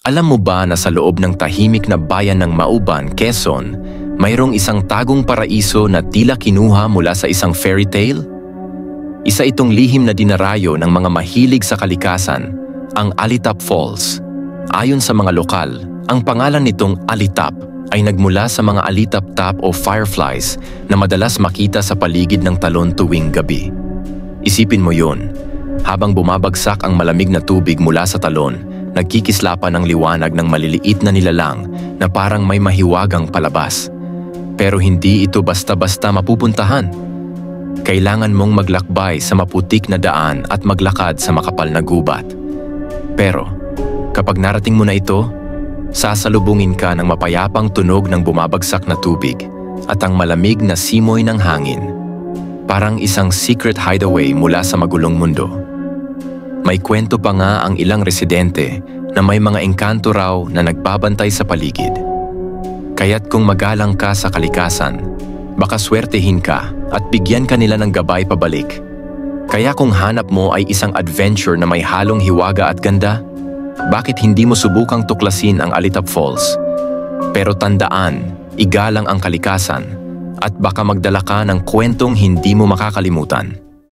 Alam mo ba na sa loob ng tahimik na bayan ng Mauban, Quezon, mayroong isang tagong paraiso na tila kinuha mula sa isang fairy tale? Isa itong lihim na dinarayo ng mga mahilig sa kalikasan, ang Alitap Falls. Ayon sa mga lokal, ang pangalan nitong Alitap ay nagmula sa mga alitap-tap o fireflies na madalas makita sa paligid ng talon tuwing gabi. Isipin mo yun, habang bumabagsak ang malamig na tubig mula sa talon, nagkikislapan ng liwanag ng maliliit na nilalang na parang may mahiwagang palabas. Pero hindi ito basta-basta mapupuntahan. Kailangan mong maglakbay sa maputik na daan at maglakad sa makapal na gubat. Pero kapag narating mo na ito, sasalubungin ka ng mapayapang tunog ng bumabagsak na tubig at ang malamig na simoy ng hangin. Parang isang secret hideaway mula sa magulong mundo. May kwento pa nga ang ilang residente na may mga engkanto raw na nagbabantay sa paligid. Kaya't kung magalang ka sa kalikasan, baka swertehin ka at bigyan ka nila ng gabay pabalik. Kaya kung hanap mo ay isang adventure na may halong hiwaga at ganda, bakit hindi mo subukang tuklasin ang Alitap Falls? Pero tandaan, igalang ang kalikasan at baka magdala ka ng kwentong hindi mo makakalimutan.